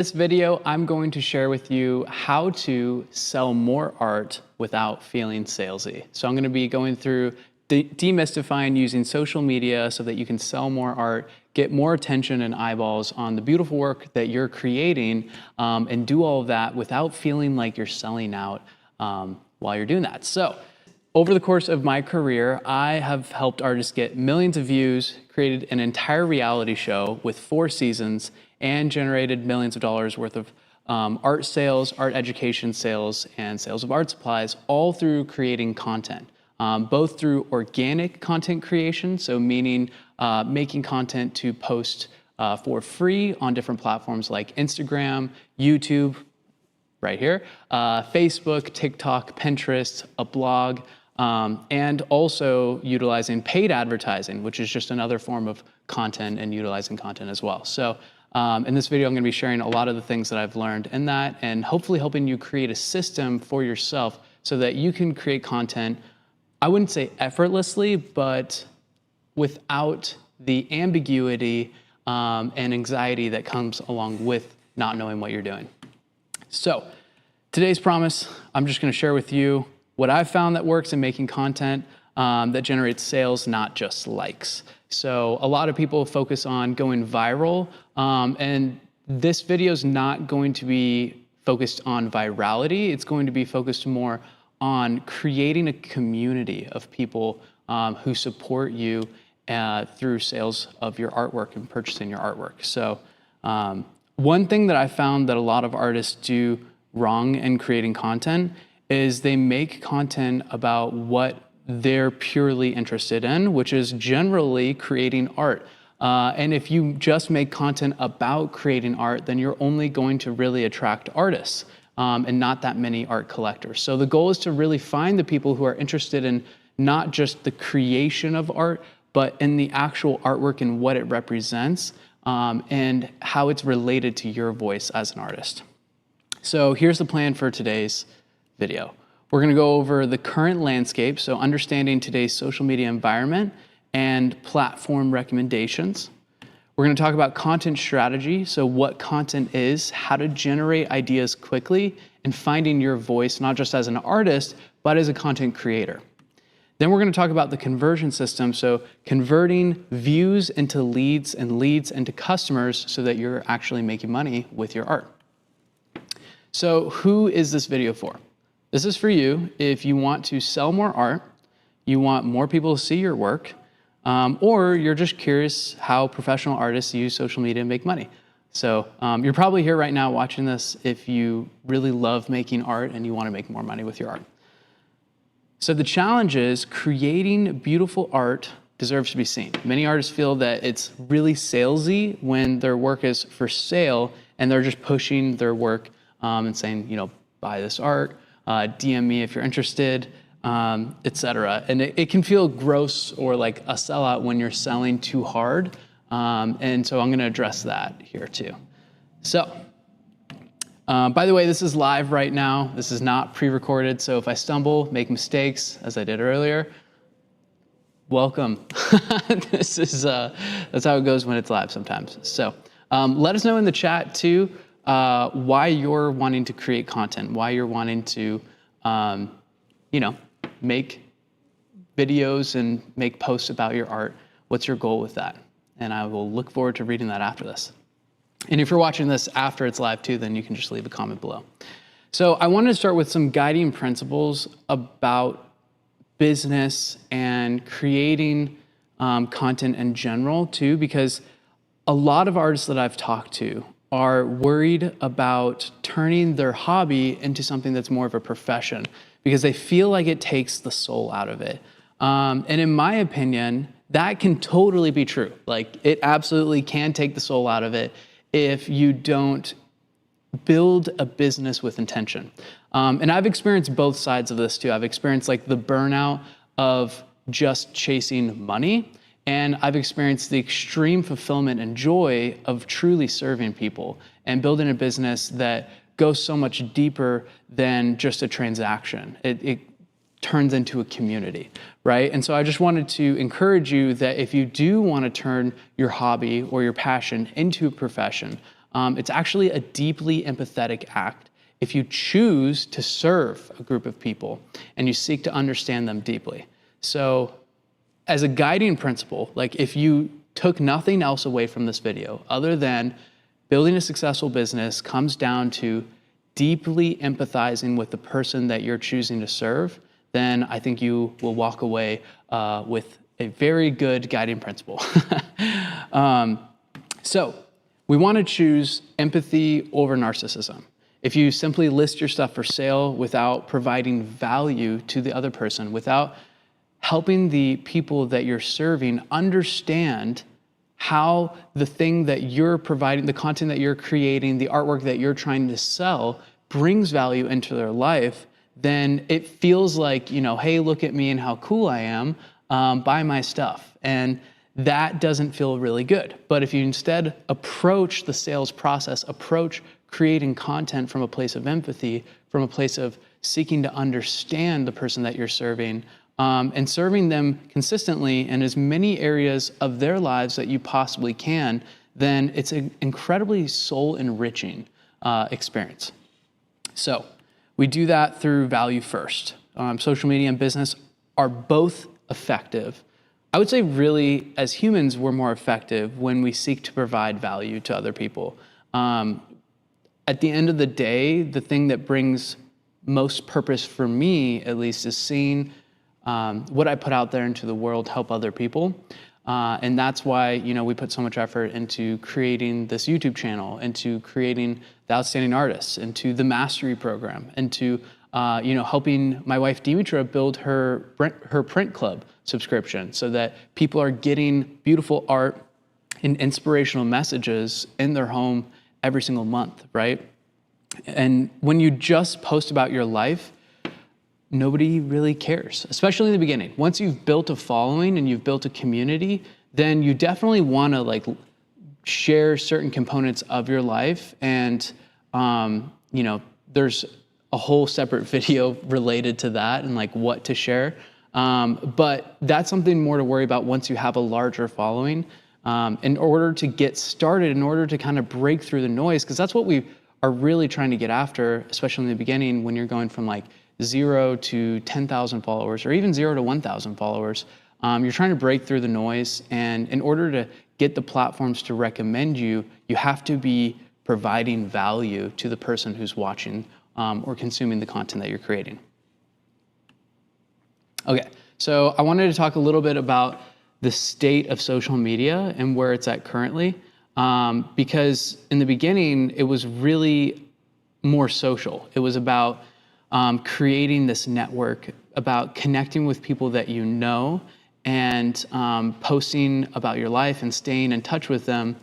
This video, I'm going to share with you how to sell more art without feeling salesy. So I'm going to be going through demystifying using social media so that you can sell more art, get more attention and eyeballs on the beautiful work that you're creating, and do all of that without feeling like you're selling out while you're doing that. So over the course of my career, I have helped artists get millions of views, created an entire reality show with 4 seasons, and generated millions of dollars worth of art sales, art education sales, and sales of art supplies, all through creating content, both through organic content creation, so meaning making content to post for free on different platforms like Instagram, YouTube, right here, Facebook, TikTok, Pinterest, a blog, and also utilizing paid advertising, which is just another form of content and utilizing content as well. So in this video, I'm going to be sharing a lot of the things that I've learned in that and hopefully helping you create a system for yourself so that you can create content, I wouldn't say effortlessly, but without the ambiguity and anxiety that comes along with not knowing what you're doing. So today's promise, I'm just going to share with you what I've found that works in making content that generates sales, not just likes. So a lot of people focus on going viral, and this video is not going to be focused on virality. It's going to be focused more on creating a community of people who support you through sales of your artwork and purchasing your artwork. So one thing that I found that a lot of artists do wrong in creating content is they make content about what they're purely interested in, which is generally creating art. And if you just make content about creating art, then you're only going to really attract artists and not that many art collectors. So the goal is to really find the people who are interested in not just the creation of art, but in the actual artwork and what it represents and how it's related to your voice as an artist. So here's the plan for today's video. We're going to go over the current landscape, so understanding today's social media environment and platform recommendations. We're going to talk about content strategy, so what content is, how to generate ideas quickly, and finding your voice, not just as an artist, but as a content creator. Then we're going to talk about the conversion system, so converting views into leads and leads into customers so that you're actually making money with your art. So who is this video for? This is for you if you want to sell more art, you want more people to see your work, or you're just curious how professional artists use social media to make money. So you're probably here right now watching this if you really love making art and you want to make more money with your art. So the challenge is creating beautiful art deserves to be seen. Many artists feel that it's really salesy when their work is for sale and they're just pushing their work and saying, you know, buy this art, DM me if you're interested, etc. And it can feel gross or like a sellout when you're selling too hard. And so I'm going to address that here too. So, by the way, this is live right now. This is not pre-recorded. So if I stumble, make mistakes, as I did earlier, welcome. This is, that's how it goes when it's live sometimes. So let us know in the chat too, why you're wanting to create content, why you're wanting to, you know, make videos and make posts about your art. What's your goal with that? And I will look forward to reading that after this. And if you're watching this after it's live too, then you can just leave a comment below. So I wanted to start with some guiding principles about business and creating content in general too, because a lot of artists that I've talked to are worried about turning their hobby into something that's more of a profession because they feel like it takes the soul out of it. And in my opinion, that can totally be true. Like it absolutely can take the soul out of it if you don't build a business with intention. And I've experienced both sides of this too. I've experienced like the burnout of just chasing money, and I've experienced the extreme fulfillment and joy of truly serving people and building a business that goes so much deeper than just a transaction. It turns into a community, right? And so I just wanted to encourage you that if you do want to turn your hobby or your passion into a profession, It's actually a deeply empathetic act if you choose to serve a group of people and you seek to understand them deeply. So as a guiding principle, like if you took nothing else away from this video other than building a successful business comes down to deeply empathizing with the person that you're choosing to serve, then I think you will walk away with a very good guiding principle. So we want to choose empathy over narcissism. If you simply list your stuff for sale without providing value to the other person, without helping the people that you're serving understand how the thing that you're providing, the content that you're creating, the artwork that you're trying to sell brings value into their life, then it feels like, hey, look at me and how cool I am, buy my stuff. And that doesn't feel really good. But if you instead approach the sales process, approach creating content from a place of empathy, from a place of seeking to understand the person that you're serving, and serving them consistently in as many areas of their lives that you possibly can, then it's an incredibly soul-enriching experience. So we do that through value first. Social media and business are both effective. I would say really, as humans, we're more effective when we seek to provide value to other people. At the end of the day, the thing that brings most purpose for me, at least, is seeing what I put out there into the world help other people. And that's why, we put so much effort into creating this YouTube channel, into creating the Outstanding Artists, into the Mastery Program, into helping my wife Dimitra build her print club subscription so that people are getting beautiful art and inspirational messages in their home every single month, right? And when you just post about your life, nobody really cares, especially in the beginning. Once you've built a following and you've built a community, then you definitely want to share certain components of your life. And, there's a whole separate video related to that and what to share. But that's something more to worry about once you have a larger following. In order to get started, in order to kind of break through the noise, because that's what we are really trying to get after, especially in the beginning when you're going from 0 to 10,000 followers or even 0 to 1,000 followers. You're trying to break through the noise. And in order to get the platforms to recommend you, you have to be providing value to the person who's watching or consuming the content that you're creating. Okay, so I wanted to talk a little bit about the state of social media and where it's at currently, because in the beginning, it was really more social. It was about creating this network, about connecting with people that you know and posting about your life and staying in touch with them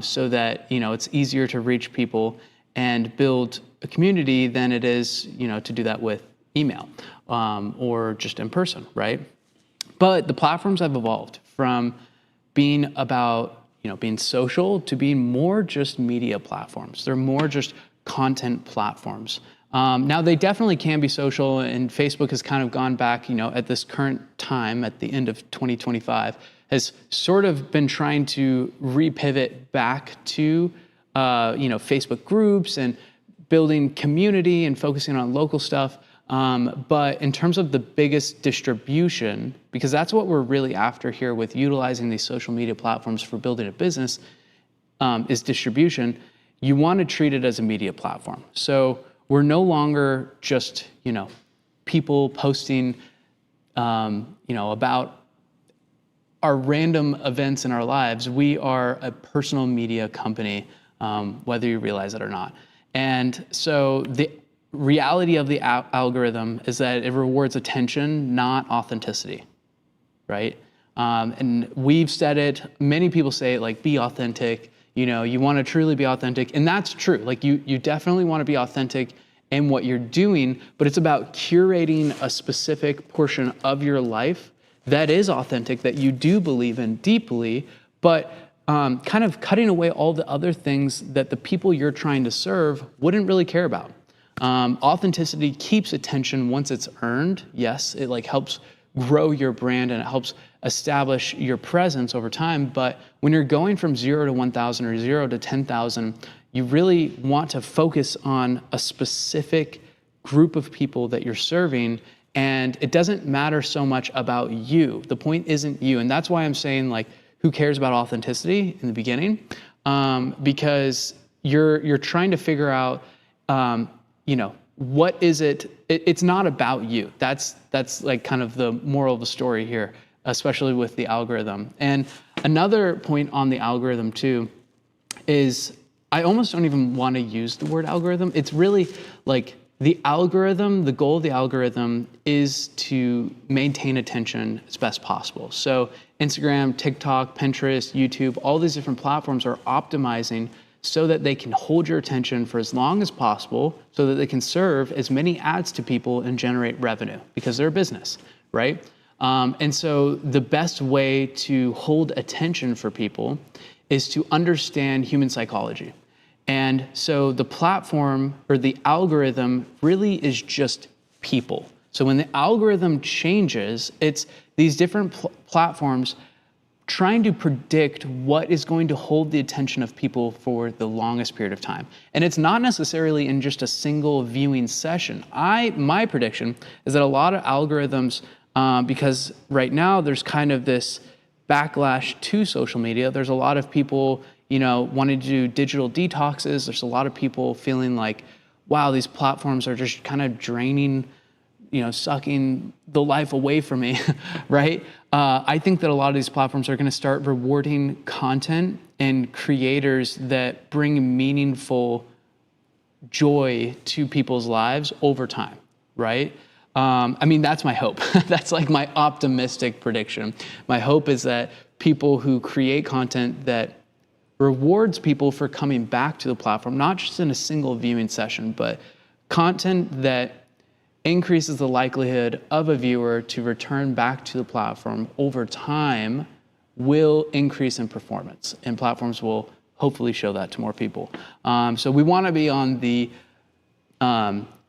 so that, it's easier to reach people and build a community than it is, to do that with email or just in person, right? But the platforms have evolved from being about, being social to being more just media platforms. They're more just content platforms. Now, they definitely can be social, and Facebook has kind of gone back, at this current time, at the end of 2025, has sort of been trying to repivot back to, Facebook groups and building community and focusing on local stuff. But in terms of the biggest distribution, because that's what we're really after here with utilizing these social media platforms for building a business, is distribution. You want to treat it as a media platform. So we're no longer just, people posting, about our random events in our lives. We are a personal media company, whether you realize it or not. And so the reality of the algorithm is that it rewards attention, not authenticity, right? And we've said it, many people say it, be authentic, you want to truly be authentic. And that's true. You definitely want to be authentic in what you're doing, but it's about curating a specific portion of your life that is authentic, that you do believe in deeply, but kind of cutting away all the other things that the people you're trying to serve wouldn't really care about. Authenticity keeps attention once it's earned. Yes, it helps grow your brand and it helps establish your presence over time. But when you're going from 0 to 1,000 or 0 to 10,000, you really want to focus on a specific group of people that you're serving. And it doesn't matter so much about you. The point isn't you. And that's why I'm saying, like, who cares about authenticity in the beginning? Because you're trying to figure out, what is it? It's not about you. That's like kind of the moral of the story here, especially with the algorithm. And another point on the algorithm too is I almost don't even want to use the word algorithm. It's really like the algorithm, the goal of the algorithm is to maintain attention as best possible. So Instagram, TikTok, Pinterest, YouTube, all these different platforms are optimizing so that they can hold your attention for as long as possible, so that they can serve as many ads to people and generate revenue because they're a business, right? And so the best way to hold attention for people is to understand human psychology. And so the platform or the algorithm really is just people. So when the algorithm changes, it's these different platforms trying to predict what is going to hold the attention of people for the longest period of time. And it's not necessarily in just a single viewing session. My prediction is that a lot of algorithms, because right now there's kind of this backlash to social media. There's a lot of people, wanting to do digital detoxes. There's a lot of people feeling like, wow, these platforms are just kind of draining, sucking the life away from me, right? I think that a lot of these platforms are going to start rewarding content and creators that bring meaningful joy to people's lives over time, right? That's my hope. That's like my optimistic prediction. My hope is that people who create content that rewards people for coming back to the platform, not just in a single viewing session, but content that increases the likelihood of a viewer to return back to the platform over time will increase in performance, and platforms will hopefully show that to more people. So we want to be on the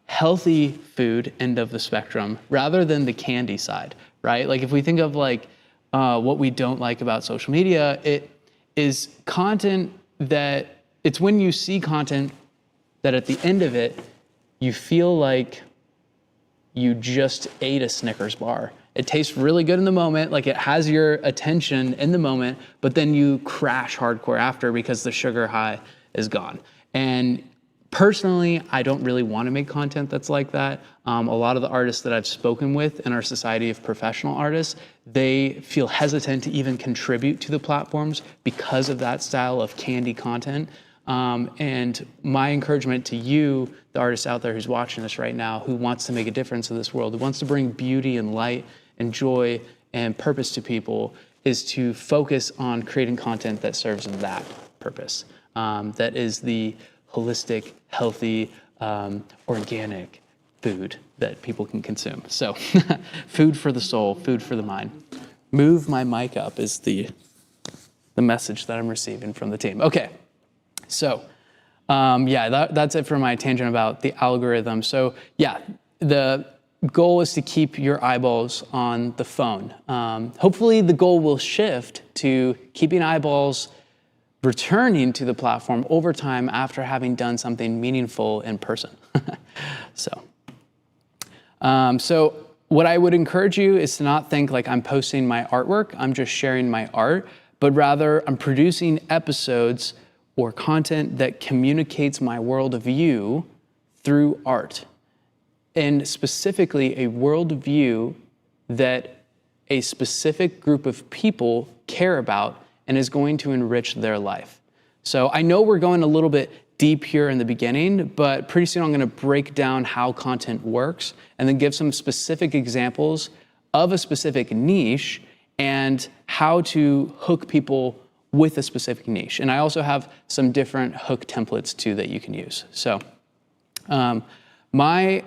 healthy food end of the spectrum rather than the candy side, right? Like if we think of what we don't like about social media, it is content that it's when you see content that at the end of it, you feel like you just ate a Snickers bar. It tastes really good in the moment, like it has your attention in the moment, but then you crash hardcore after because the sugar high is gone. And personally, I don't really want to make content that's like that. A lot of the artists that I've spoken with in our society of professional artists, they feel hesitant to even contribute to the platforms because of that style of candy content. And my encouragement to you, the artist out there who's watching this right now, who wants to make a difference in this world, who wants to bring beauty and light and joy and purpose to people, is to focus on creating content that serves that purpose. That is the holistic, healthy, organic food that people can consume. So food for the soul, food for the mind. Move my mic up is the message that I'm receiving from the team. Okay. So, that's it for my tangent about the algorithm. So, the goal is to keep your eyeballs on the phone. Hopefully, the goal will shift to keeping eyeballs returning to the platform over time after having done something meaningful in person. So what I would encourage you is to not think like I'm posting my artwork, I'm just sharing my art, but rather I'm producing episodes or content that communicates my worldview through art. And specifically a worldview that a specific group of people care about and is going to enrich their life. So I know we're going a little bit deep here in the beginning, but pretty soon I'm going to break down how content works and then give some specific examples of a specific niche and how to hook people with a specific niche. And I also have some different hook templates too that you can use. So my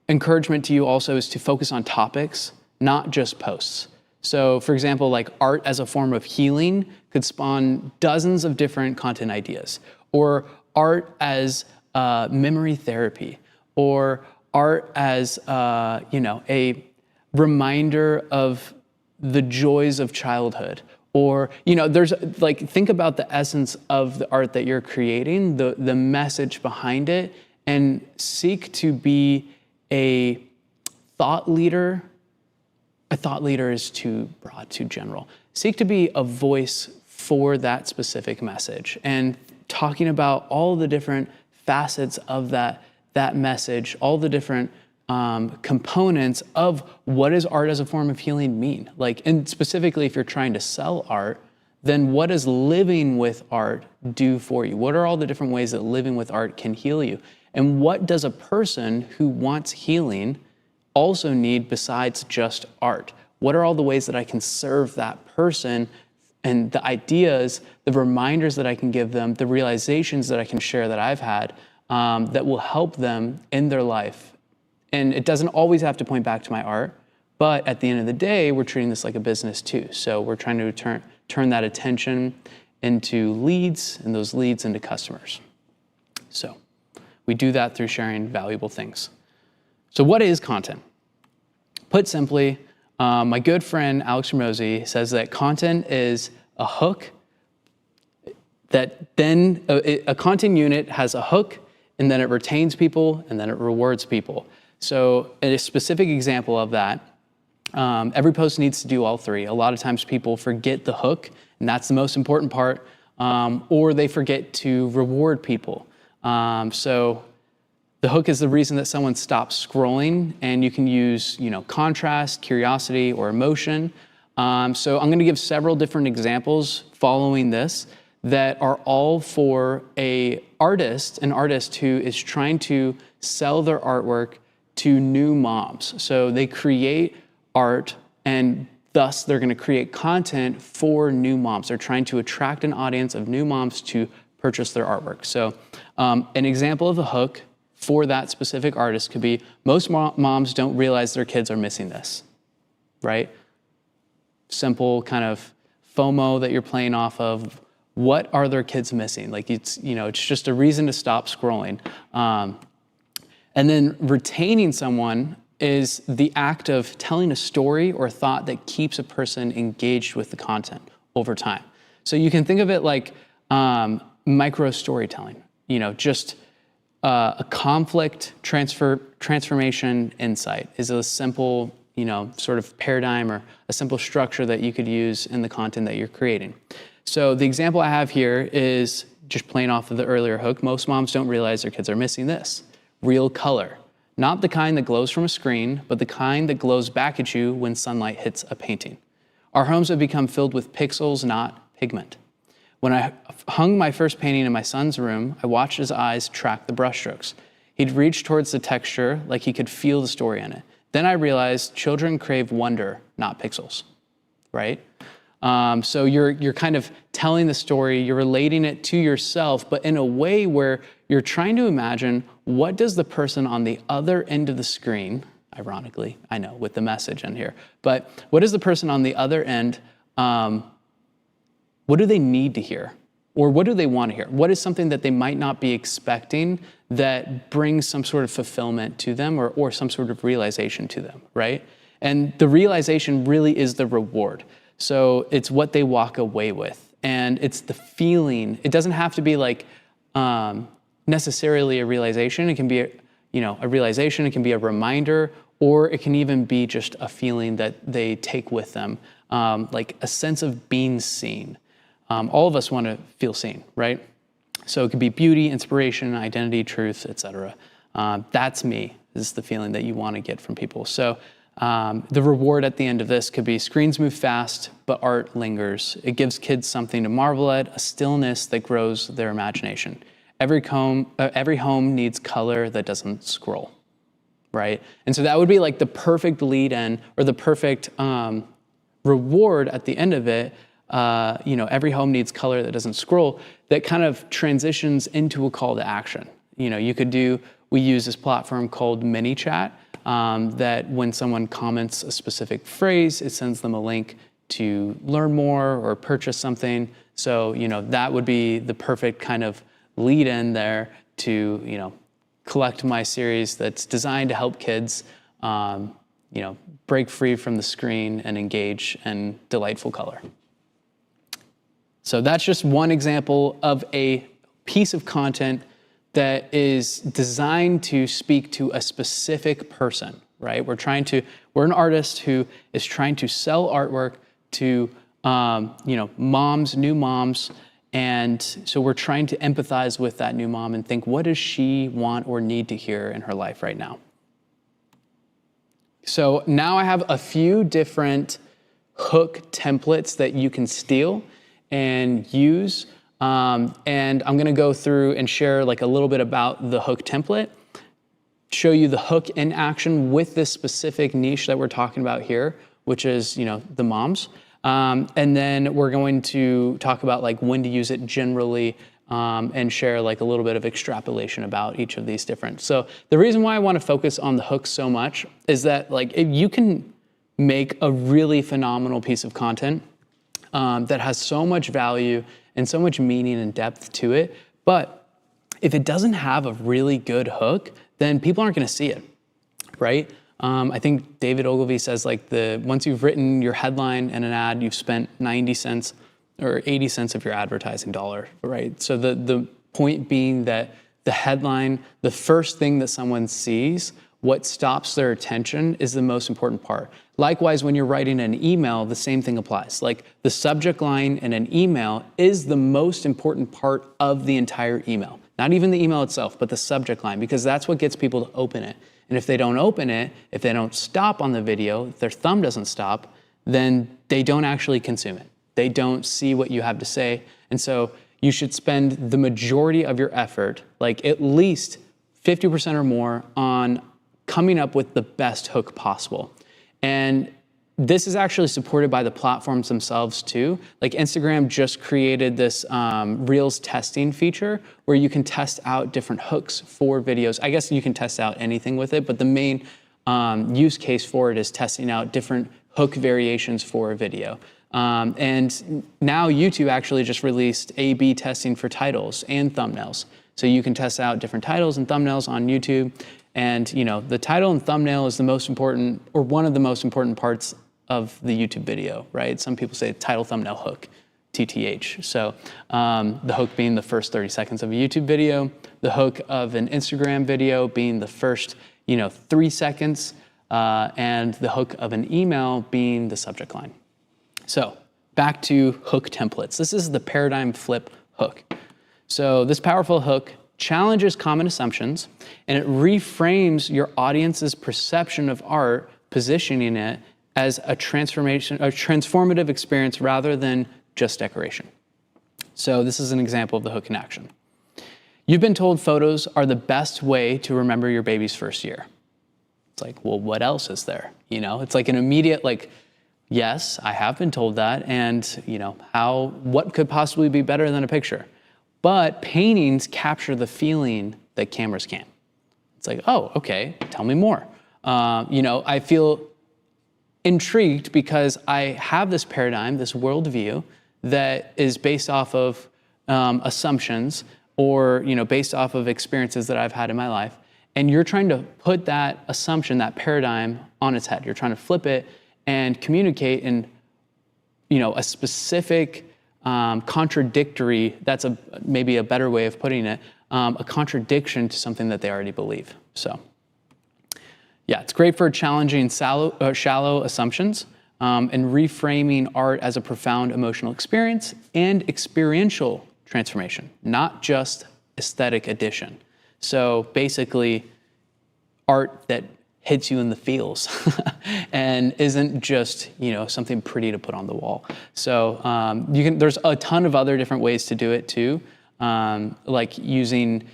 encouragement to you also is to focus on topics, not just posts. So for example, like art as a form of healing could spawn dozens of different content ideas, or art as memory therapy, or art as a reminder of the joys of childhood. Or, there's like, think about the essence of the art that you're creating, the message behind it, and seek to be a thought leader. A thought leader is too broad, too general. Seek to be a voice for that specific message, and talking about all the different facets of that message, all the different components of what does art as a form of healing mean? Like, and specifically, if you're trying to sell art, then what does living with art do for you? What are all the different ways that living with art can heal you? And what does a person who wants healing also need besides just art? What are all the ways that I can serve that person, and the ideas, the reminders that I can give them, the realizations that I can share that I've had that will help them in their life? And it doesn't always have to point back to my art, but at the end of the day, we're treating this like a business too. So we're trying to turn that attention into leads, and those leads into customers. So we do that through sharing valuable things. So what is content? Put simply, my good friend Alex Ramosi says that content is a hook that then a content unit has a hook, and then it retains people, and then it rewards people. So a specific example of that, every post needs to do all three. A lot of times people forget the hook, and that's the most important part, or they forget to reward people. So the hook is the reason that someone stops scrolling, and you can use, contrast, curiosity, or emotion. So I'm going to give several different examples following this that are all for an artist who is trying to sell their artwork to new moms. So they create art, and thus they're going to create content for new moms. They're trying to attract an audience of new moms to purchase their artwork. So an example of a hook for that specific artist could be, most moms don't realize their kids are missing this, right? Simple kind of FOMO that you're playing off of. What are their kids missing? Like, it's just a reason to stop scrolling. And then retaining someone is the act of telling a story or thought that keeps a person engaged with the content over time. So you can think of it like micro storytelling, just a conflict transformation insight is a simple, sort of paradigm or a simple structure that you could use in the content that you're creating. So the example I have here is just playing off of the earlier hook. Most moms don't realize their kids are missing this. Real color. Not the kind that glows from a screen, but the kind that glows back at you when sunlight hits a painting. Our homes have become filled with pixels, not pigment. When I hung my first painting in my son's room, I watched his eyes track the brushstrokes. He'd reach towards the texture like he could feel the story in it. Then I realized children crave wonder, not pixels, right? So you're kind of telling the story, you're relating it to yourself, but in a way where you're trying to imagine, what does the person on the other end of the screen, ironically, I know, with the message in here, but what is the person on the other end, what do they need to hear? Or what do they want to hear? What is something that they might not be expecting that brings some sort of fulfillment to them, or some sort of realization to them, right? And the realization really is the reward. So it's what they walk away with, and it's the feeling. It doesn't have to be like necessarily a realization. It can be a realization, it can be a reminder, or it can even be just a feeling that they take with them, like a sense of being seen. All of us want to feel seen, right? So it could be beauty, inspiration, identity, truth, etc. That's me, is the feeling that you want to get from people. So the reward at the end of this could be, screens move fast, but art lingers. It gives kids something to marvel at, a stillness that grows their imagination. Every home needs color that doesn't scroll, right? And so that would be like the perfect lead in, or the perfect reward at the end of it. Every home needs color that doesn't scroll, that kind of transitions into a call to action. We use this platform called ManyChat, that when someone comments a specific phrase, it sends them a link to learn more or purchase something. So, that would be the perfect kind of lead in there to, collect my series that's designed to help kids, break free from the screen and engage in delightful color. So that's just one example of a piece of content that is designed to speak to a specific person, right? We're an artist who is trying to sell artwork to, moms, new moms. And so we're trying to empathize with that new mom and think, what does she want or need to hear in her life right now? So now I have a few different hook templates that you can steal and use. And I'm gonna go through and share like a little bit about the hook template, show you the hook in action with this specific niche that we're talking about here, which is, the moms. And then we're going to talk about like when to use it generally, and share like a little bit of extrapolation about each of these different. So the reason why I want to focus on the hook so much is that like if you can make a really phenomenal piece of content that has so much value and so much meaning and depth to it, but if it doesn't have a really good hook, then people aren't going to see it, right? I think David Ogilvy says like once you've written your headline and an ad, you've spent 90 cents or 80 cents of your advertising dollar, right? So the point being that the headline, the first thing that someone sees, what stops their attention is the most important part. Likewise, when you're writing an email, the same thing applies. Like the subject line in an email is the most important part of the entire email. Not even the email itself, but the subject line, because that's what gets people to open it. And if they don't open it, if they don't stop on the video, if their thumb doesn't stop, then they don't actually consume it. They don't see what you have to say. And so you should spend the majority of your effort, like at least 50% or more, on coming up with the best hook possible. And this is actually supported by the platforms themselves too. Like Instagram just created this Reels testing feature where you can test out different hooks for videos. I guess you can test out anything with it, but the main use case for it is testing out different hook variations for a video. And now YouTube actually just released A/B testing for titles and thumbnails. So you can test out different titles and thumbnails on YouTube. And the title and thumbnail is the most important, or one of the most important parts of the YouTube video, right? Some people say title, thumbnail, hook, TTH. So the hook being the first 30 seconds of a YouTube video, the hook of an Instagram video being the first 3 seconds, and the hook of an email being the subject line. So back to hook templates. This is the paradigm flip hook. So this powerful hook challenges common assumptions, and it reframes your audience's perception of art, positioning it as a transformative experience rather than just decoration. So this is an example of the hook in action. You've been told photos are the best way to remember your baby's first year. It's like, well, what else is there? It's like an immediate like, yes, I have been told that, and what could possibly be better than a picture? But paintings capture the feeling that cameras can't. It's like, oh, okay, tell me more. I feel intrigued because I have this paradigm, this worldview that is based off of assumptions or based off of experiences that I've had in my life. And you're trying to put that assumption, that paradigm on its head. You're trying to flip it and communicate in a specific contradictory, that's maybe a better way of putting it, a contradiction to something that they already believe. So yeah, it's great for challenging shallow assumptions and reframing art as a profound emotional experience and experiential transformation, not just aesthetic addition. So basically art that hits you in the feels and isn't just something pretty to put on the wall. So there's a ton of other different ways to do it too, like using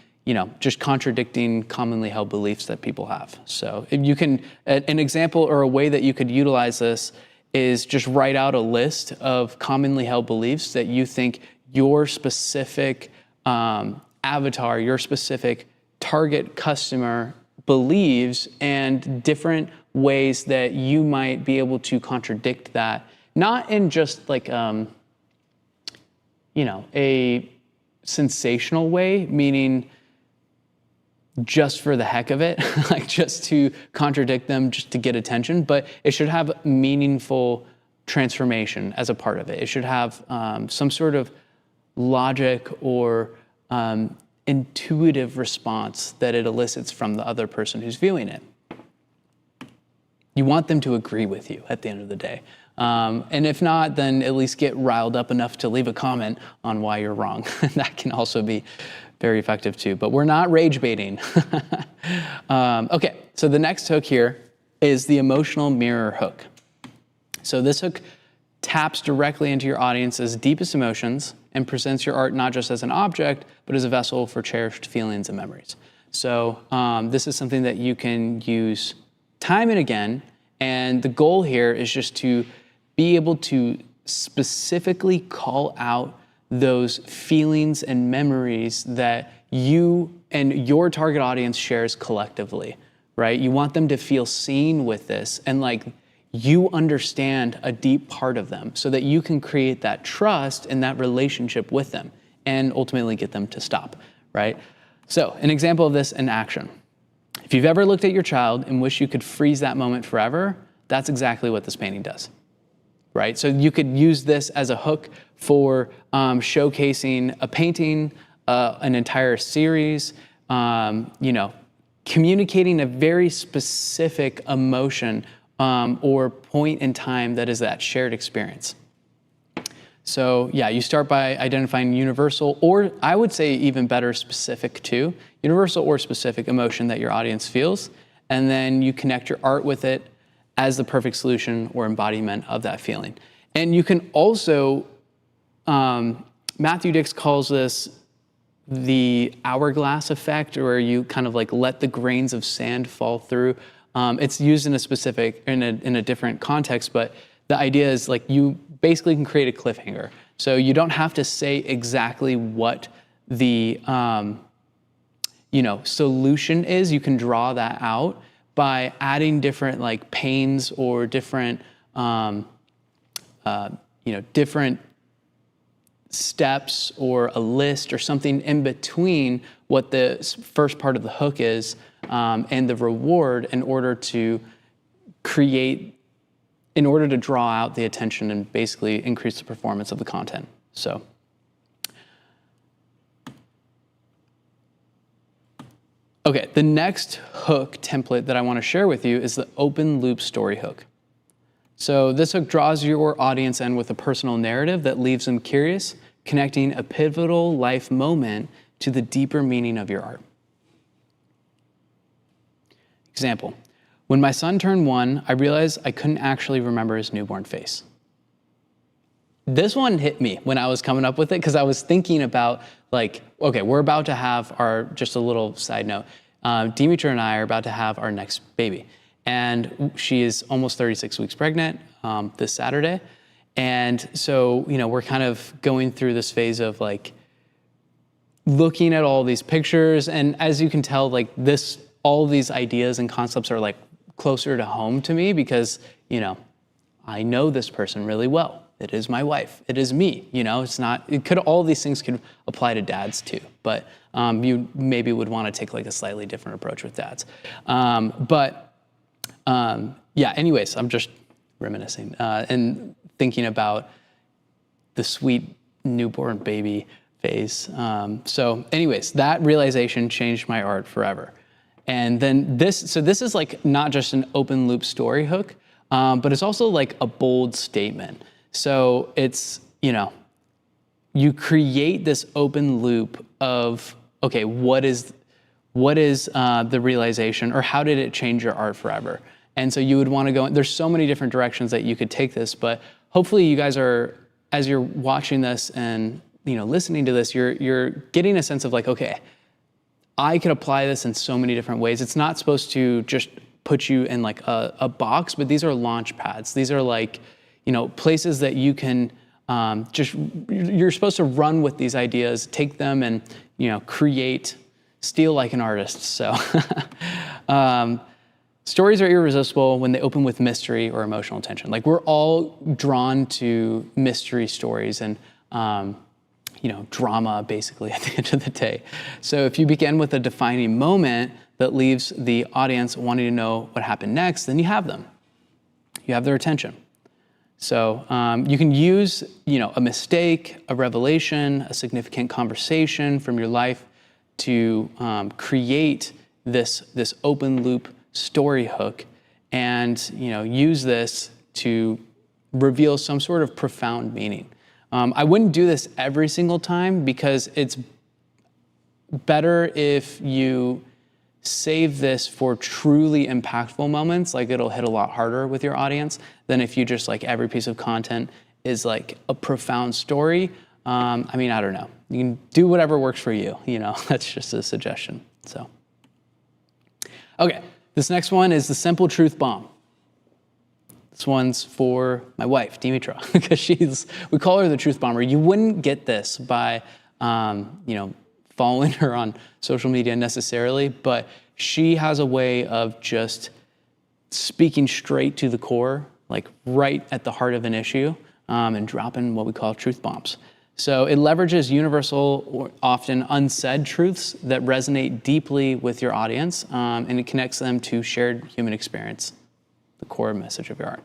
just contradicting commonly held beliefs that people have. So if you can, an example or a way that you could utilize this is just write out a list of commonly held beliefs that you think your specific avatar, your specific target customer believes, and different ways that you might be able to contradict that, not in just like a sensational way, meaning just for the heck of it, like just to contradict them, just to get attention, but it should have meaningful transformation as a part of it. It should have some sort of logic or intuitive response that it elicits from the other person who's viewing it. You want them to agree with you at the end of the day. And if not, then at least get riled up enough to leave a comment on why you're wrong. That can also be very effective too, but we're not rage baiting. Okay, so the next hook here is the emotional mirror hook. So this hook taps directly into your audience's deepest emotions and presents your art not just as an object, but as a vessel for cherished feelings and memories. So this is something that you can use time and again, and the goal here is just to be able to specifically call out those feelings and memories that you and your target audience shares collectively, right? You want them to feel seen with this and like you understand a deep part of them so that you can create that trust and that relationship with them and ultimately get them to stop, right? So an example of this in action. If you've ever looked at your child and wish you could freeze that moment forever, that's exactly what this painting does. Right? So you could use this as a hook for showcasing a painting, an entire series, communicating a very specific emotion or point in time that is that shared experience. So yeah, you start by identifying universal, or I would say even better, specific too, universal or specific emotion that your audience feels, and then you connect your art with it as the perfect solution or embodiment of that feeling. And you can also, Matthew Dix calls this the hourglass effect, where you kind of like let the grains of sand fall through. It's used in a different context, but the idea is like you basically can create a cliffhanger. So you don't have to say exactly what the solution is. You can draw that out by adding different like panes or different different steps or a list or something in between what the first part of the hook is and the reward in order to draw out the attention and basically increase the performance of the content. So. Okay, the next hook template that I want to share with you is the open loop story hook. So this hook draws your audience in with a personal narrative that leaves them curious, connecting a pivotal life moment to the deeper meaning of your art. Example, when my son turned 1, I realized I couldn't actually remember his newborn face. This one hit me when I was coming up with it because I was thinking about like, okay, we're about to have just a little side note, Demetra and I are about to have our next baby. And she is almost 36 weeks pregnant this Saturday. And so, we're kind of going through this phase of like looking at all these pictures. And as you can tell, like all these ideas and concepts are like closer to home to me because, I know this person really well. It is my wife. It is me. All these things could apply to dads too, but you maybe would want to take like a slightly different approach with dads. Anyways, I'm just reminiscing and thinking about the sweet newborn baby phase. So anyways, that realization changed my art forever. And then this is like not just an open loop story hook, but it's also like a bold statement. So it's, you create this open loop of, okay, what is the realization, or how did it change your art forever? And so you would want to go, there's so many different directions that you could take this, but hopefully you guys are, as you're watching this and, listening to this, you're getting a sense of like, okay, I could apply this in so many different ways. It's not supposed to just put you in like a box, but these are launch pads. These are like, places that you can you're supposed to run with these ideas, take them and, steal like an artist. So stories are irresistible when they open with mystery or emotional tension. Like we're all drawn to mystery stories and, drama basically at the end of the day. So if you begin with a defining moment that leaves the audience wanting to know what happened next, then you have them. You have their attention. So you can use, a mistake, a revelation, a significant conversation from your life to create this open loop story hook, and use this to reveal some sort of profound meaning. I wouldn't do this every single time, because it's better if you save this for truly impactful moments. Like, it'll hit a lot harder with your audience than if you just every piece of content is like a profound story. I don't know. You can do whatever works for you. That's just a suggestion. So, okay, this next one is the simple truth bomb. This one's for my wife, Dimitra, because we call her the truth bomber. You wouldn't get this by, following her on social media necessarily, but she has a way of just speaking straight to the core, like right at the heart of an issue, and dropping what we call truth bombs. So it leverages universal or often unsaid truths that resonate deeply with your audience, and it connects them to shared human experience, the core message of your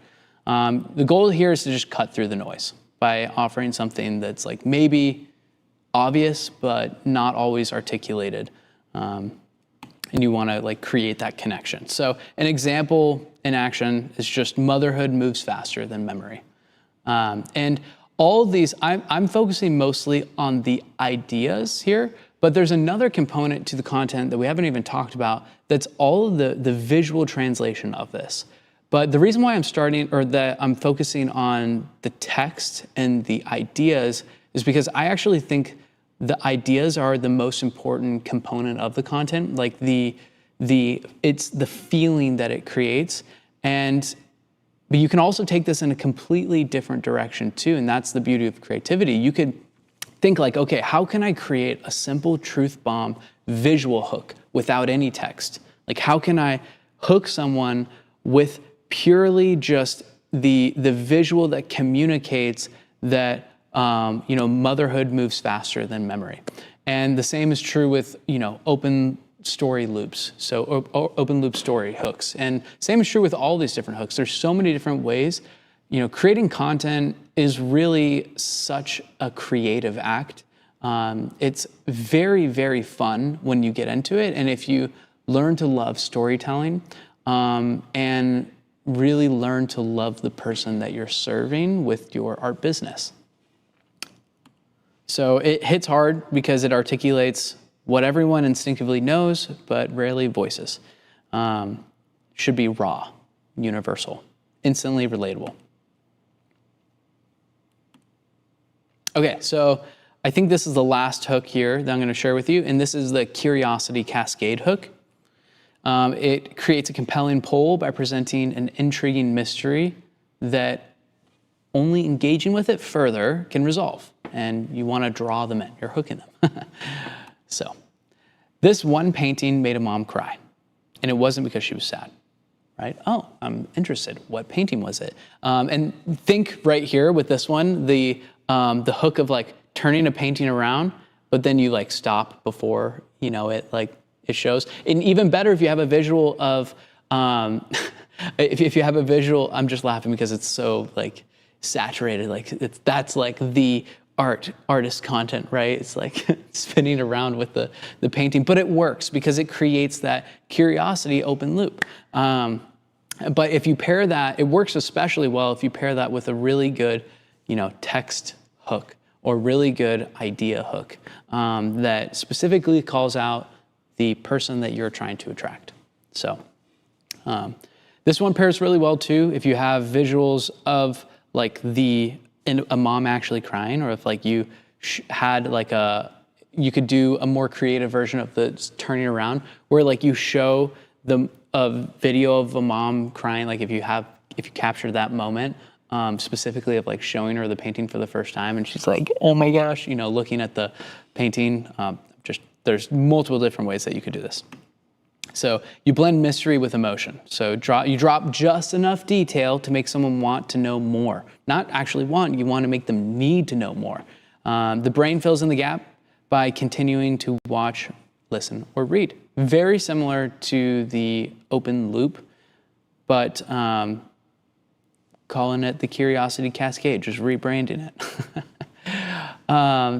art. The goal here is to just cut through the noise by offering something that's maybe obvious, but not always articulated. And you want to create that connection. So an example in action is just motherhood moves faster than memory. And all of these, I'm focusing mostly on the ideas here, but there's another component to the content that we haven't even talked about that's all of the visual translation of this. But the reason why I'm focusing on the text and the ideas is because I actually think the ideas are the most important component of the content. It's the feeling that it creates. But you can also take this in a completely different direction too, and that's the beauty of creativity. You could think okay, how can I create a simple truth bomb visual hook without any text? How can I hook someone with purely just the visual that communicates that motherhood moves faster than memory? And the same is true with open story loops, so open loop story hooks, and same is true with all these different hooks. There's so many different ways. Creating content is really such a creative act. It's very, very fun when you get into it, and if you learn to love storytelling and really learn to love the person that you're serving with your art business. So it hits hard because it articulates what everyone instinctively knows, but rarely voices. Should be raw, universal, instantly relatable. Okay, so I think this is the last hook here that I'm going to share with you, and this is the curiosity cascade hook. It creates a compelling pull by presenting an intriguing mystery that only engaging with it further can resolve, and you want to draw them in. You're hooking them. So, this one painting made a mom cry, and it wasn't because she was sad, right? Oh, I'm interested. What painting was it? And think right here with this one, the hook of turning a painting around, but then you stop before it shows. And even better if you have a visual of, if you have a visual, I'm just laughing because it's so saturated. That's the artist content, right? It's spinning around with the painting, but it works because it creates that curiosity open loop. But if you pair that, it works especially well if you pair that with a really good, text hook or really good idea hook that specifically calls out the person that you're trying to attract. So this one pairs really well too if you have visuals of a mom actually crying, or if you had you could do a more creative version of the turning around where you show a video of a mom crying, if you capture that moment specifically of showing her the painting for the first time and she's oh my gosh, looking at the painting. There's multiple different ways that you could do this. So you blend mystery with emotion. So you drop just enough detail to make someone want to know more. Not actually want, you want to make them need to know more. The brain fills in the gap by continuing to watch, listen, or read. Very similar to the open loop, but calling it the curiosity cascade, just rebranding it.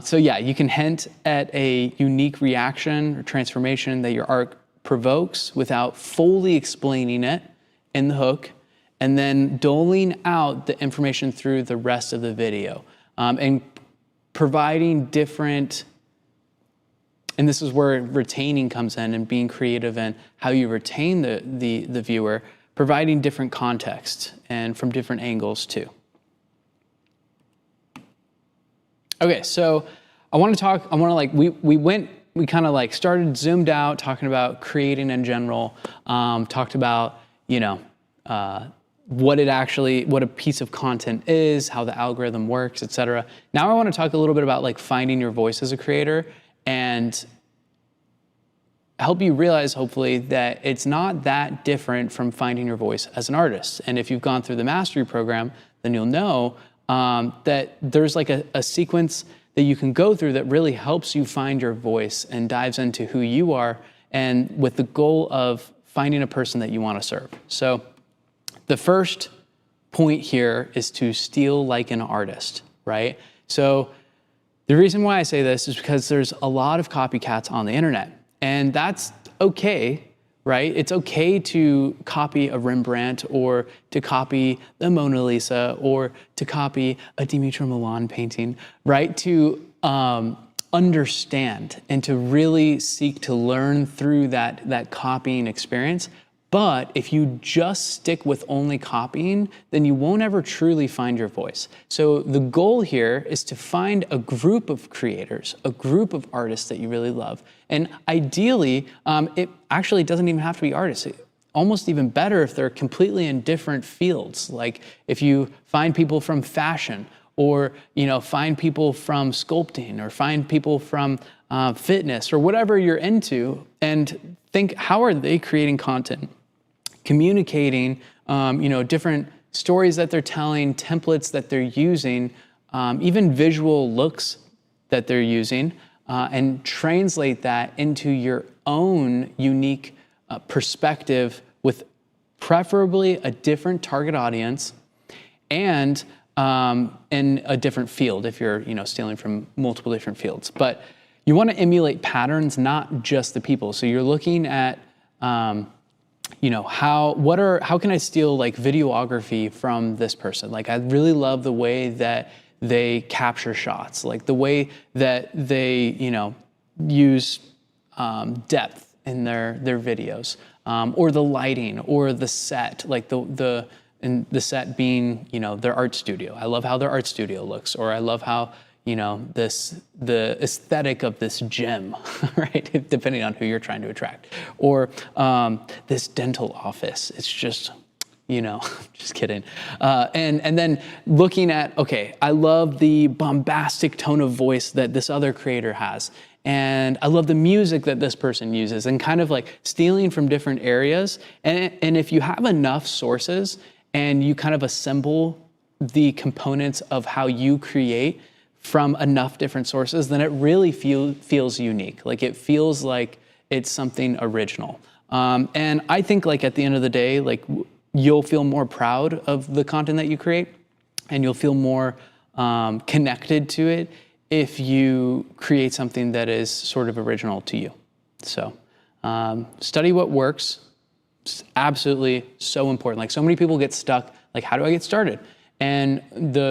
So yeah, you can hint at a unique reaction or transformation that your art provokes without fully explaining it in the hook, and then doling out the information through the rest of the video, and providing different, and this is where retaining comes in and being creative and how you retain the viewer, providing different context and from different angles too. Okay, so we kind of like started zoomed out talking about creating in general, talked about, what a piece of content is, how the algorithm works, etc. Now I want to talk a little bit about like finding your voice as a creator and help you realize, hopefully, that it's not that different from finding your voice as an artist. And if you've gone through the mastery program, then you'll know that there's like a sequence that you can go through that really helps you find your voice and dives into who you are, and with the goal of finding a person that you want to serve. So the first point here is to steal like an artist, right? So the reason why I say this is because there's a lot of copycats on the internet, and that's okay, right? It's okay to copy a Rembrandt or to copy the Mona Lisa or to copy a Dimitri Milan painting, right? To understand and to really seek to learn through that copying experience. But if you just stick with only copying, then you won't ever truly find your voice. So the goal here is to find a group of creators, a group of artists that you really love. And ideally, it actually doesn't even have to be artists. Almost even better if they're completely in different fields. Like if you find people from fashion, or find people from sculpting, or find people from fitness, or whatever you're into, and think, how are they creating content? Communicating, different stories that they're telling, templates that they're using, even visual looks that they're using, and translate that into your own unique perspective with preferably a different target audience and in a different field if you're stealing from multiple different fields. But you want to emulate patterns, not just the people. So you're looking at how can I steal like videography from this person? Like I really love the way that they capture shots, like the way that they use depth in their videos, or the lighting, or the set, like the set being their art studio. I love how their art studio looks, or I love how the aesthetic of this gym, right? Depending on who you're trying to attract, or this dental office. It's just, just kidding. And then looking at, okay, I love the bombastic tone of voice that this other creator has, and I love the music that this person uses, and kind of like stealing from different areas. And if you have enough sources and you kind of assemble the components of how you create from enough different sources, then it really feels unique. Like it feels like it's something original. And I think like at the end of the day, like you'll feel more proud of the content that you create, and you'll feel more connected to it if you create something that is sort of original to you. So study what works. It's absolutely so important. Like so many people get stuck, like how do I get started? And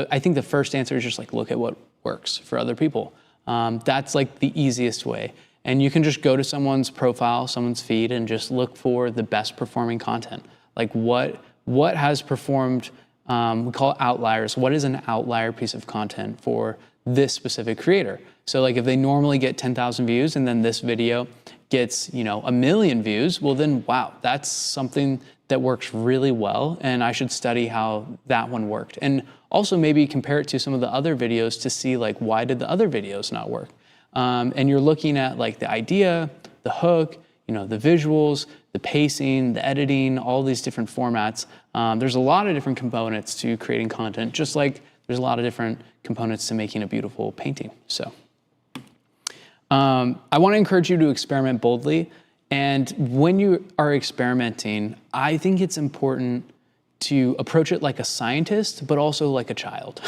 I think the first answer is just like look at what works for other people. That's like the easiest way. And you can just go to someone's profile, someone's feed, and just look for the best performing content. Like what has performed, we call it outliers. What is an outlier piece of content for this specific creator? So like if they normally get 10,000 views and then this video gets 1 million views, well then, wow, that's something that works really well, and I should study how that one worked. And also maybe compare it to some of the other videos to see like, why did the other videos not work? And you're looking at like the idea, the hook, the visuals, the pacing, the editing, all these different formats. There's a lot of different components to creating content, just like there's a lot of different components to making a beautiful painting. So I want to encourage you to experiment boldly. And when you are experimenting, I think it's important to approach it like a scientist, but also like a child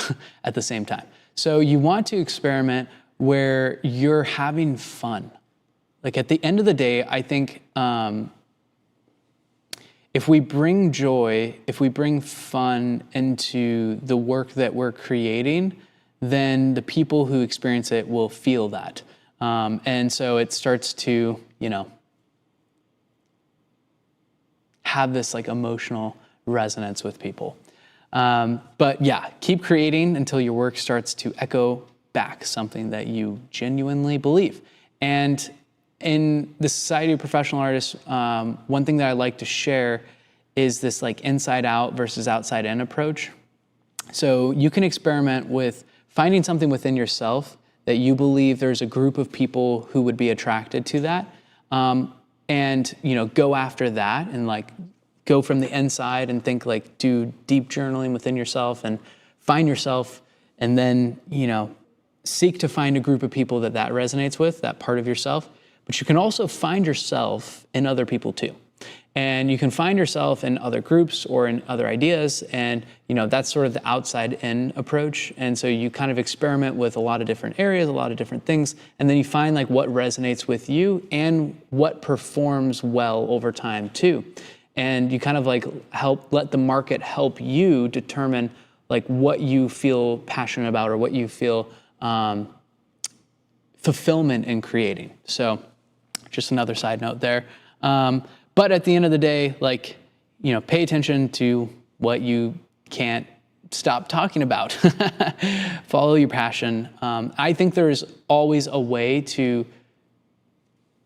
at the same time. So you want to experiment where you're having fun. Like at the end of the day, I think if we bring joy, if we bring fun into the work that we're creating, then the people who experience it will feel that. And so it starts to, have this like emotional resonance with people. But yeah, keep creating until your work starts to echo back something that you genuinely believe. And in the Society of Professional Artists, one thing that I like to share is this like inside out versus outside in approach. So you can experiment with finding something within yourself that you believe there's a group of people who would be attracted to that. And go after that and like go from the inside and think like do deep journaling within yourself and find yourself, and then seek to find a group of people that resonates with, that part of yourself. But you can also find yourself in other people too. And you can find yourself in other groups or in other ideas, and that's sort of the outside in approach. And so you kind of experiment with a lot of different areas, a lot of different things, and then you find like what resonates with you and what performs well over time too. And you kind of like let the market help you determine like what you feel passionate about or what you feel fulfillment in creating. So just another side note there. But at the end of the day, like, pay attention to what you can't stop talking about. Follow your passion. I think there's always a way to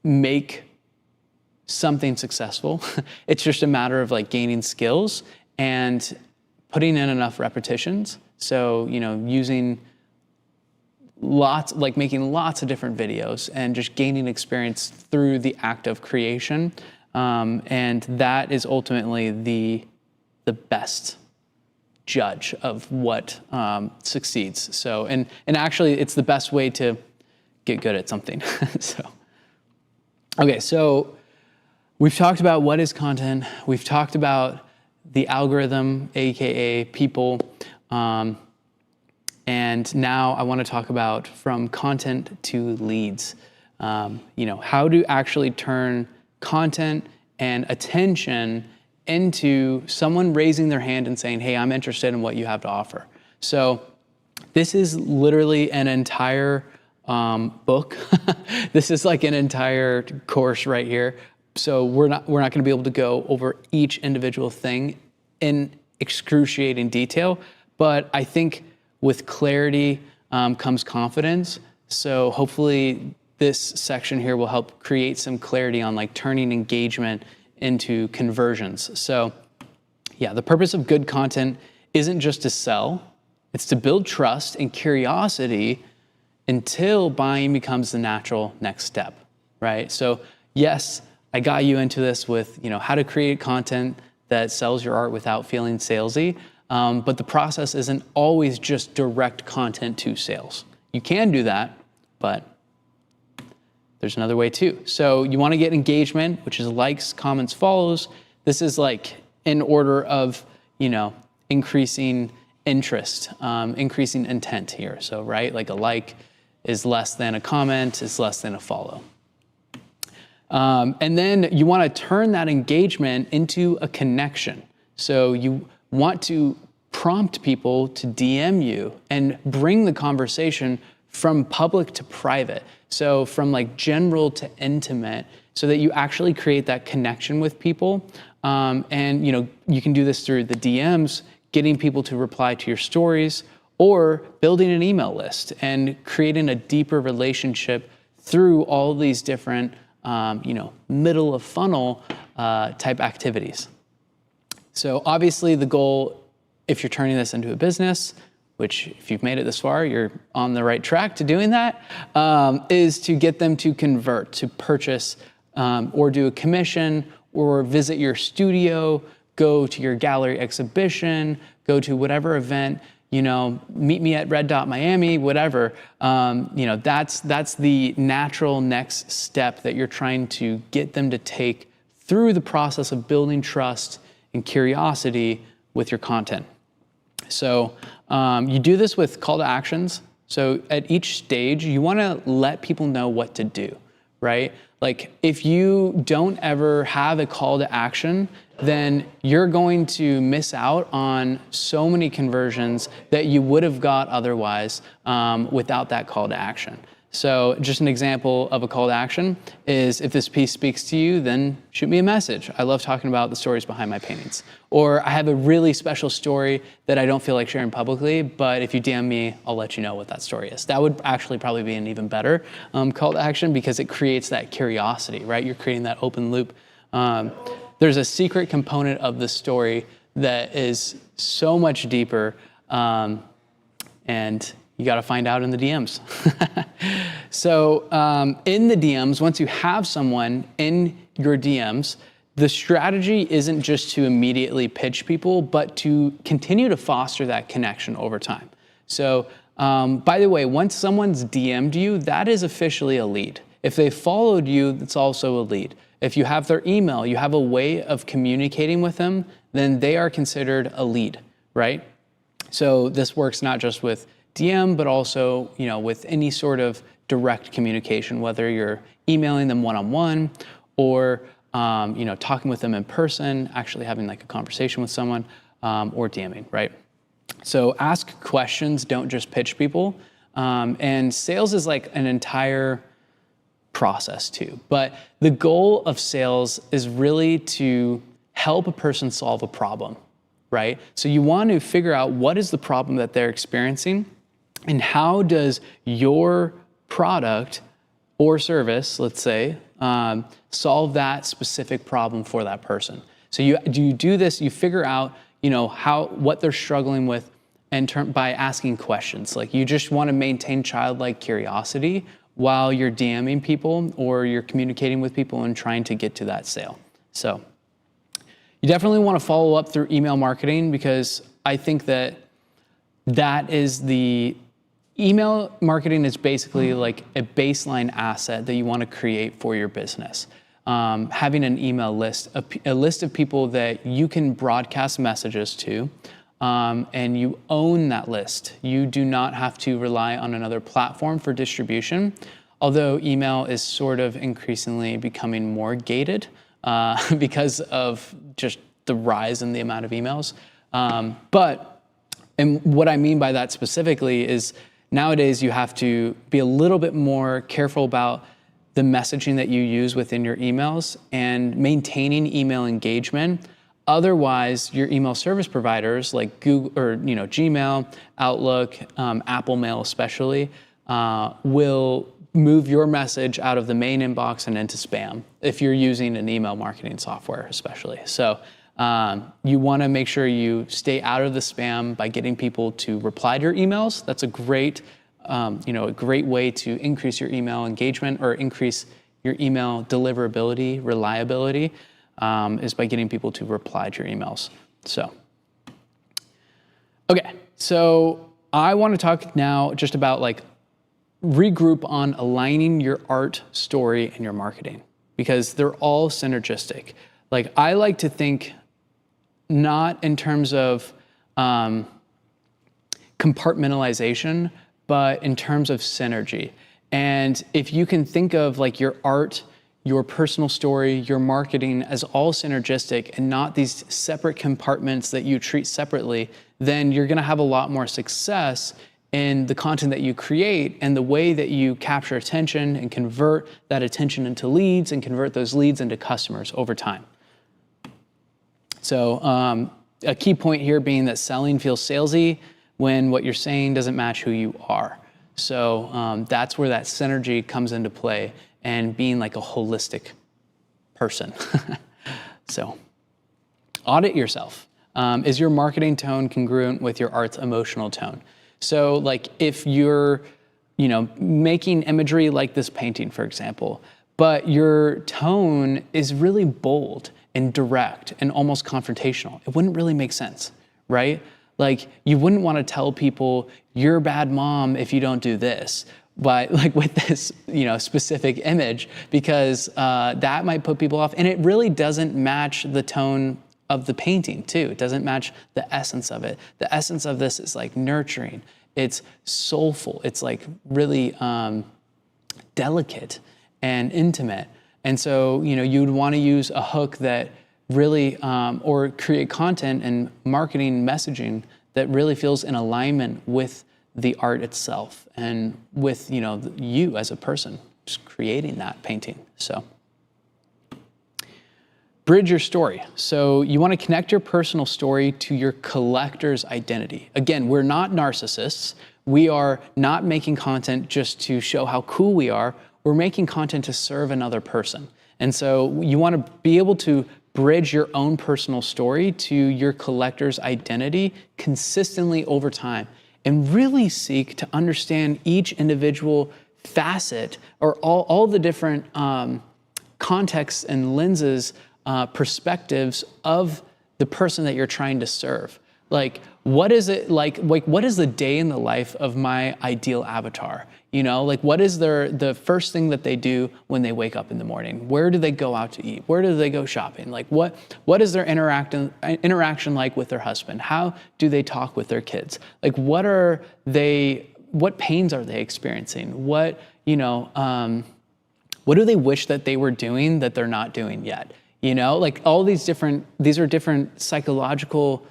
make something successful. It's just a matter of like gaining skills and putting in enough repetitions. So, using making lots of different videos and just gaining experience through the act of creation. And that is ultimately the best judge of what succeeds. So, and actually it's the best way to get good at something. Okay, so we've talked about what is content. We've talked about the algorithm, AKA people. And now I want to talk about from content to leads. How to actually turn content and attention into someone raising their hand and saying, hey, I'm interested in what you have to offer. So this is literally an entire book. This is like an entire course right here. So we're not going to be able to go over each individual thing in excruciating detail, but I think with clarity comes confidence. So hopefully this section here will help create some clarity on like turning engagement into conversions. So yeah, the purpose of good content isn't just to sell, it's to build trust and curiosity until buying becomes the natural next step, right? So yes, I got you into this with, how to create content that sells your art without feeling salesy. But the process isn't always just direct content to sales. You can do that, but there's another way too. So you want to get engagement, which is likes, comments, follows. This is like in order of, increasing interest, increasing intent here. So, right, like a like is less than a comment, is less than a follow. And then you want to turn that engagement into a connection. So you want to prompt people to DM you and bring the conversation from public to private. So from like general to intimate, so that you actually create that connection with people. And you can do this through the DMs, getting people to reply to your stories, or building an email list and creating a deeper relationship through all these different middle of funnel type activities. So obviously the goal, if you're turning this into a business, which if you've made it this far, you're on the right track to doing that, is to get them to convert, to purchase, or do a commission, or visit your studio, go to your gallery exhibition, go to whatever event meet me at Red Dot Miami, whatever. That's the natural next step that you're trying to get them to take through the process of building trust and curiosity with your content. So you do this with call to actions. So at each stage, you want to let people know what to do, right? Like if you don't ever have a call to action, then you're going to miss out on so many conversions that you would have got otherwise without that call to action. So just an example of a call to action is if this piece speaks to you, then shoot me a message. I love talking about the stories behind my paintings. Or I have a really special story that I don't feel like sharing publicly, but if you DM me, I'll let you know what that story is. That would actually probably be an even better call to action because it creates that curiosity, right? You're creating that open loop. There's a secret component of the story that is so much deeper, and you got to find out in the DMs. So in the DMs, once you have someone in your DMs, the strategy isn't just to immediately pitch people, but to continue to foster that connection over time. So by the way, once someone's DM'd you, that is officially a lead. If they followed you, that's also a lead. If you have their email, you have a way of communicating with them, then they are considered a lead, right? So this works not just with DM, but also, with any sort of direct communication, whether you're emailing them one-on-one or, talking with them in person, actually having like a conversation with someone, or DMing, right? So ask questions, don't just pitch people. And sales is like an entire process too. But the goal of sales is really to help a person solve a problem, right? So you want to figure out what is the problem that they're experiencing and how does your product or service, let's say, solve that specific problem for that person. So you do this, you figure out, what they're struggling with by asking questions. Like you just want to maintain childlike curiosity while you're DMing people or you're communicating with people and trying to get to that sale. So you definitely want to follow up through email marketing because I think that is email marketing is basically like a baseline asset that you want to create for your business. Having an email list, a list of people that you can broadcast messages to, and you own that list. You do not have to rely on another platform for distribution, although email is sort of increasingly becoming more gated because of just the rise in the amount of emails. And what I mean by that specifically is nowadays you have to be a little bit more careful about the messaging that you use within your emails and maintaining email engagement. Otherwise, your email service providers like Google or Gmail, Outlook, Apple Mail especially, will move your message out of the main inbox and into spam if you're using an email marketing software especially. So you want to make sure you stay out of the spam by getting people to reply to your emails. That's a great way to increase your email engagement or increase your email deliverability, reliability, is by getting people to reply to your emails. So I want to talk now just about like regroup on aligning your art, story, and your marketing because they're all synergistic. Like I like to think not in terms of compartmentalization, but in terms of synergy. And if you can think of like your art, your personal story, your marketing as all synergistic and not these separate compartments that you treat separately, then you're gonna have a lot more success in the content that you create and the way that you capture attention and convert that attention into leads and convert those leads into customers over time. So a key point here being that selling feels salesy when what you're saying doesn't match who you are. So that's where that synergy comes into play and being like a holistic person. So audit yourself. Is your marketing tone congruent with your art's emotional tone? So like if you're, making imagery like this painting, for example, but your tone is really bold and direct and almost confrontational, it wouldn't really make sense, right? Like, you wouldn't want to tell people you're a bad mom if you don't do this, but like with this, specific image, because that might put people off, and it really doesn't match the tone of the painting too. It doesn't match the essence of it. The essence of this is like nurturing. It's soulful. It's like really delicate and intimate. And so, you'd want to use a hook that really, or create content and marketing messaging that really feels in alignment with the art itself and with, you as a person just creating that painting. So bridge your story. So you want to connect your personal story to your collector's identity. Again, we're not narcissists. We are not making content just to show how cool we are. We're making content to serve another person. And so you want to be able to bridge your own personal story to your collector's identity consistently over time, and really seek to understand each individual facet, or all the different contexts and lenses, perspectives of the person that you're trying to serve. Like, what is it like, what is the day in the life of my ideal avatar? Like, what is the first thing that they do when they wake up in the morning? Where do they go out to eat? Where do they go shopping? Like, what is their interaction like with their husband? How do they talk with their kids? Like, what pains are they experiencing? What do they wish that they were doing that they're not doing yet? Like, all these are different psychological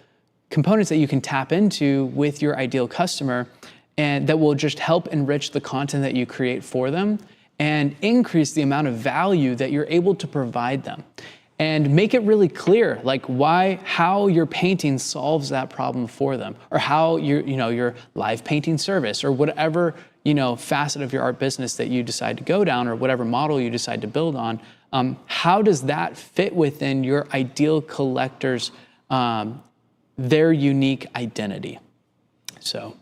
components that you can tap into with your ideal customer, and that will just help enrich the content that you create for them and increase the amount of value that you're able to provide them. And make it really clear, like, how your painting solves that problem for them, or how your live painting service, or whatever, facet of your art business that you decide to go down, or whatever model you decide to build on, how does that fit within your ideal collector's, their unique identity? So,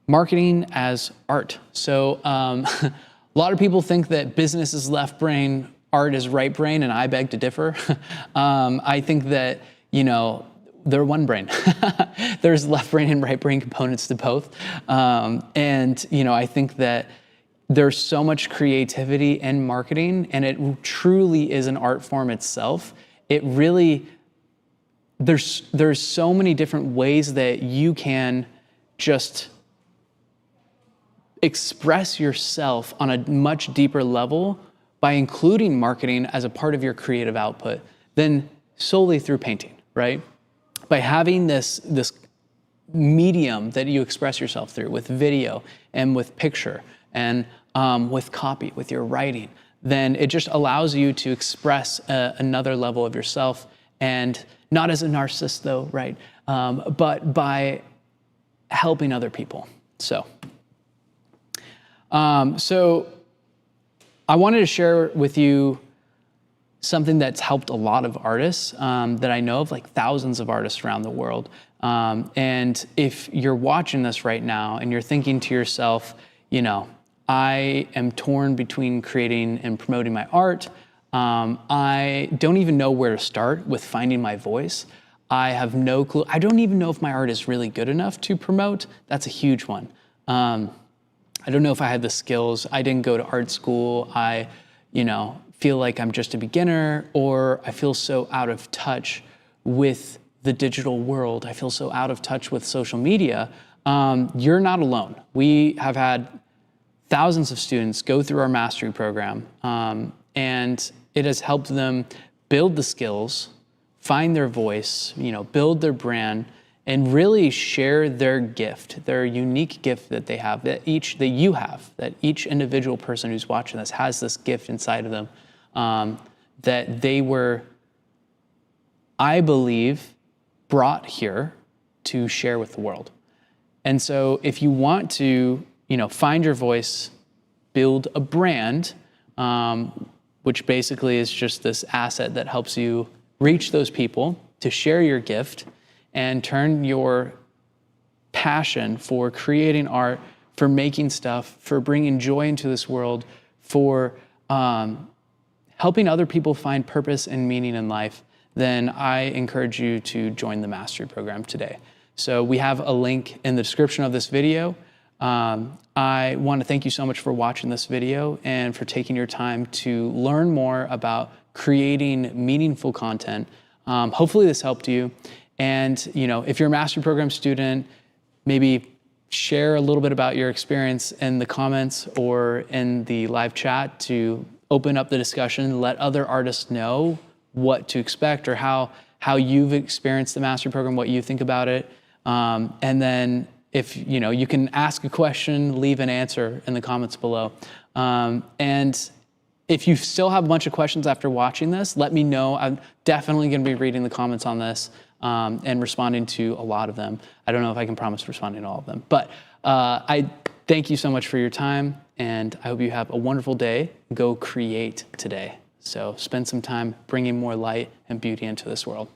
marketing as art. So a lot of people think that business is left brain, art is right brain, and I beg to differ. I think that, they're one brain. There's left brain and right brain components to both. And I think that there's so much creativity in marketing, and it truly is an art form itself. It really, there's so many different ways that you can just express yourself on a much deeper level by including marketing as a part of your creative output than solely through painting, right? By having this medium that you express yourself through, with video and with picture and with copy, with your writing, then it just allows you to express another level of yourself, and not as a narcissist though, right? But by helping other people. So I wanted to share with you something that's helped a lot of artists that I know of, like thousands of artists around the world. And if you're watching this right now and you're thinking to yourself, I am torn between creating and promoting my art. I don't even know where to start with finding my voice. I have no clue. I don't even know if my art is really good enough to promote. That's a huge one. I don't know if I had the skills. I didn't go to art school. I, feel like I'm just a beginner, or I feel so out of touch with the digital world. I feel so out of touch with social media. You're not alone. We have had thousands of students go through our mastery program, and it has helped them build the skills, find their voice, build their brand, and really share their gift, their unique gift that they have, that you have, that each individual person who's watching this has this gift inside of them, that they were, I believe, brought here to share with the world. And so if you want to, find your voice, build a brand, which basically is just this asset that helps you reach those people to share your gift and turn your passion for creating art, for making stuff, for bringing joy into this world, for helping other people find purpose and meaning in life, then I encourage you to join the mastery program today. So we have a link in the description of this video. I want to thank you so much for watching this video and for taking your time to learn more about creating meaningful content. Hopefully this helped you. And if you're a mastery program student, maybe share a little bit about your experience in the comments or in the live chat to open up the discussion, let other artists know what to expect or how you've experienced the mastery program, what you think about it. And then if you can ask a question, leave an answer in the comments below. And if you still have a bunch of questions after watching this, let me know. I'm definitely going to be reading the comments on this and responding to a lot of them. I don't know if I can promise responding to all of them, but I thank you so much for your time, and I hope you have a wonderful day. Go create today. So spend some time bringing more light and beauty into this world.